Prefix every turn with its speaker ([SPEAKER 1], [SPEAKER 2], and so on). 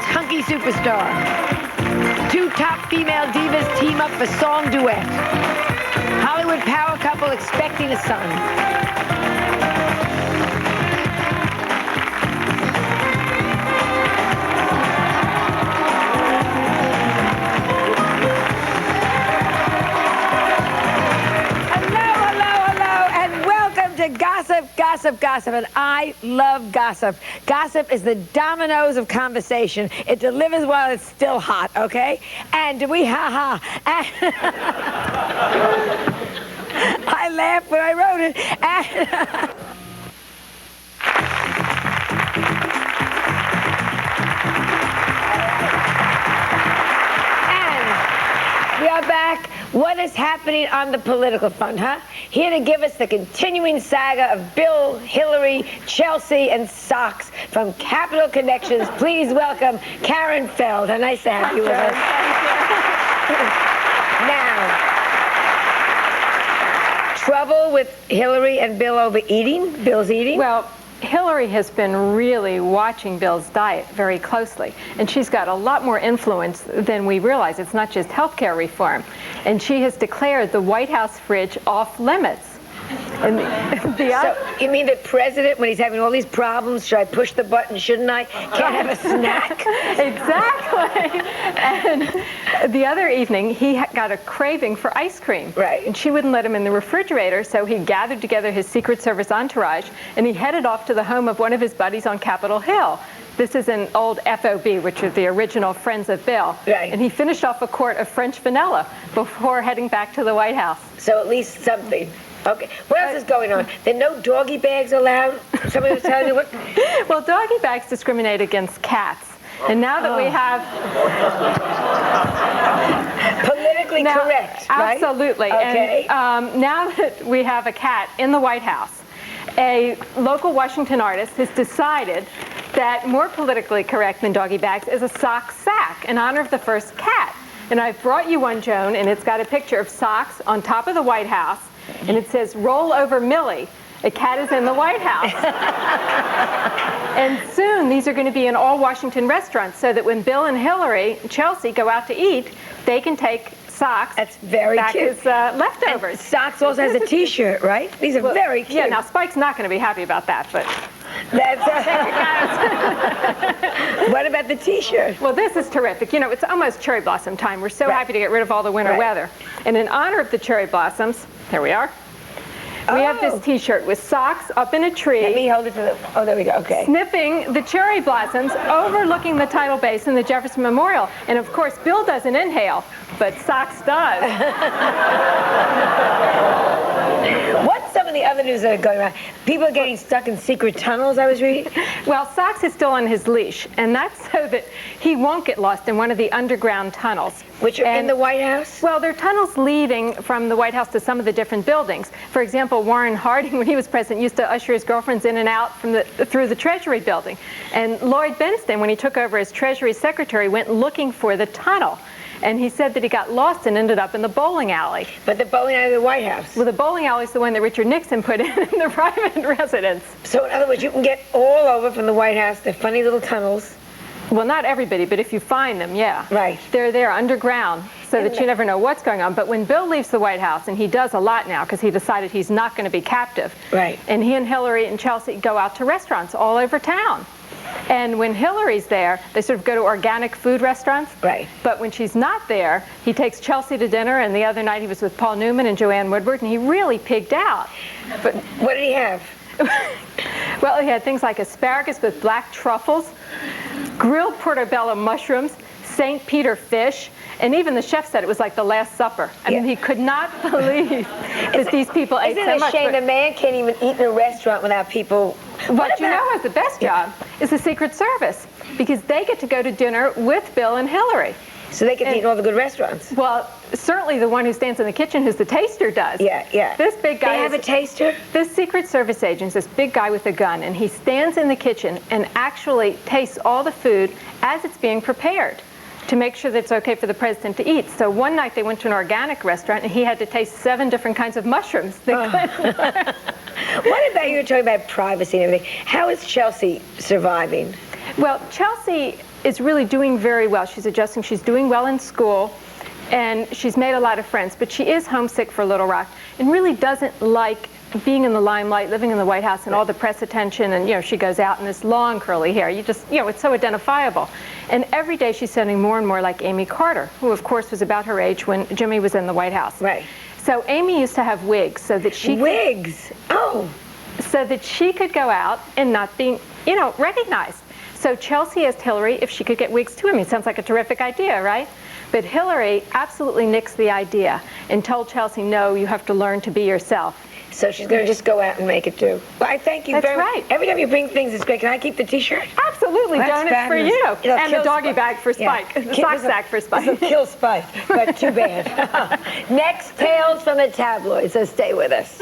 [SPEAKER 1] Hollywood's hunky superstar. Two top female divas team up for song duet. Hollywood power couple expecting a son. Gossip, and I love gossip. Gossip is the dominoes of conversation. It delivers while it's still hot, okay? And we I laughed when I wrote it. And we are back. What is happening on the political front, huh? Here to give us the continuing saga of Bill, Hillary, Chelsea, and socks from Capital Connections. Please welcome Karen Feld. How nice to have you with us. Now, trouble with Hillary and Bill over eating? Bill's eating?
[SPEAKER 2] Well, Hillary has been really watching Bill's diet very closely, and she's got a lot more influence than we realize. It's not just healthcare reform, and she has declared the White House fridge off limits. And
[SPEAKER 1] so you mean the president, when he's having all these problems, should I push the button, shouldn't I? Can't have a snack?
[SPEAKER 2] Exactly. And the other evening, he got a craving for ice cream.
[SPEAKER 1] Right.
[SPEAKER 2] And she wouldn't let him in the refrigerator, so he gathered together his Secret Service entourage, and he headed off to the home of one of his buddies on Capitol Hill. This is an old FOB, which are the original Friends of Bill.
[SPEAKER 1] Right.
[SPEAKER 2] And he finished off a quart of French vanilla before heading back to the White House.
[SPEAKER 1] So at least something. Okay. What else is going on? There are no doggy bags allowed? Somebody was telling you what?
[SPEAKER 2] Well, doggy bags discriminate against cats. And now that we have...
[SPEAKER 1] Politically correct, right?
[SPEAKER 2] Absolutely.
[SPEAKER 1] Okay.
[SPEAKER 2] And now that we have a cat in the White House, a local Washington artist has decided that more politically correct than doggy bags is a sock sack in honor of the first cat. And I've brought you one, Joan, and it's got a picture of socks on top of the White House, and it says, "Roll over Millie. A cat is in the White House." And soon these are going to be in all Washington restaurants, so that when Bill and Hillary and Chelsea go out to eat, they can take socks.
[SPEAKER 1] That's very
[SPEAKER 2] back
[SPEAKER 1] cute.
[SPEAKER 2] as leftovers.
[SPEAKER 1] And socks also has a T-shirt, right? These are very cute.
[SPEAKER 2] Yeah, now Spike's not going to be happy about that, but...
[SPEAKER 1] That's What about the T-shirt?
[SPEAKER 2] Well, this is terrific. You know, it's almost cherry blossom time. We're so happy to get rid of all the winter weather. And in honor of the cherry blossoms, here we are. We have this T-shirt with socks up in a tree.
[SPEAKER 1] Let me hold it to the... Oh, there we go. Okay.
[SPEAKER 2] Sniffing the cherry blossoms, overlooking the tidal basin and the Jefferson Memorial. And of course, Bill doesn't inhale, but Socks does.
[SPEAKER 1] What's some of the other news that are going around? People are getting stuck in secret tunnels, I was reading.
[SPEAKER 2] Well, Socks is still on his leash, and that's so that he won't get lost in one of the underground tunnels.
[SPEAKER 1] Which are in the White House?
[SPEAKER 2] Well, there are tunnels leading from the White House to some of the different buildings. For example, Warren Harding, when he was president, used to usher his girlfriends in and out from through the Treasury building. And Lloyd Benston, when he took over as Treasury Secretary, went looking for the tunnel. And he said that he got lost and ended up in the bowling alley.
[SPEAKER 1] But the bowling alley of the White House?
[SPEAKER 2] Well, the bowling alley is the one that Richard Nixon put in the private residence.
[SPEAKER 1] So in other words, you can get all over from the White House. They're funny little tunnels.
[SPEAKER 2] Well, not everybody, but if you find them, yeah.
[SPEAKER 1] Right.
[SPEAKER 2] They're there underground so that you never know what's going on. But when Bill leaves the White House, and he does a lot now because he decided he's not going to be captive.
[SPEAKER 1] Right.
[SPEAKER 2] And he and Hillary and Chelsea go out to restaurants all over town. And when Hillary's there, they sort of go to organic food restaurants.
[SPEAKER 1] Right.
[SPEAKER 2] But when she's not there, he takes Chelsea to dinner, and the other night he was with Paul Newman and Joanne Woodward, and he really pigged out.
[SPEAKER 1] But what did he have?
[SPEAKER 2] Well, he had things like asparagus with black truffles, grilled portobello mushrooms, St. Peter fish, and even the chef said it was like the Last Supper. I mean, he could not believe that these people ate so much.
[SPEAKER 1] Isn't it a shame the man can't even eat in a restaurant without people?
[SPEAKER 2] What you know has the best job is the Secret Service, because they get to go to dinner with Bill and Hillary.
[SPEAKER 1] So they can eat in all the good restaurants.
[SPEAKER 2] Well, certainly the one who stands in the kitchen, who's the taster, does.
[SPEAKER 1] Yeah, yeah.
[SPEAKER 2] This big guy.
[SPEAKER 1] They have a taster?
[SPEAKER 2] This Secret Service agent is this big guy with a gun, and he stands in the kitchen and actually tastes all the food as it's being prepared to make sure that it's okay for the president to eat. So one night they went to an organic restaurant, and he had to taste 7 different kinds of mushrooms.
[SPEAKER 1] What about, you were talking about privacy and everything. How is Chelsea surviving?
[SPEAKER 2] Well, Chelsea is really doing very well. She's adjusting. She's doing well in school, and she's made a lot of friends. But she is homesick for Little Rock and really doesn't like being in the limelight, living in the White House, and all the press attention. And, you know, she goes out in this long curly hair. You just, you know, it's so identifiable. And every day she's sounding more and more like Amy Carter, who, of course, was about her age when Jimmy was in the White House.
[SPEAKER 1] Right.
[SPEAKER 2] So Amy used to have wigs so that she
[SPEAKER 1] wigs. Oh.
[SPEAKER 2] So that she could go out and not be, you know, recognized. So Chelsea asked Hillary if she could get wigs too. I mean, it sounds like a terrific idea, right? But Hillary absolutely nixed the idea and told Chelsea, no, you have to learn to be yourself.
[SPEAKER 1] So she's going to just go out and make it do. Well, I thank you very much.
[SPEAKER 2] That's right.
[SPEAKER 1] Every time you bring things, it's great. Can I keep the T-shirt?
[SPEAKER 2] Absolutely, Joan, it's for you. And the doggy bag for Spike.
[SPEAKER 1] Yeah.
[SPEAKER 2] The sock sack for Spike.
[SPEAKER 1] This will kill Spike, but too bad. Next, Tales from the Tabloids, so stay with us.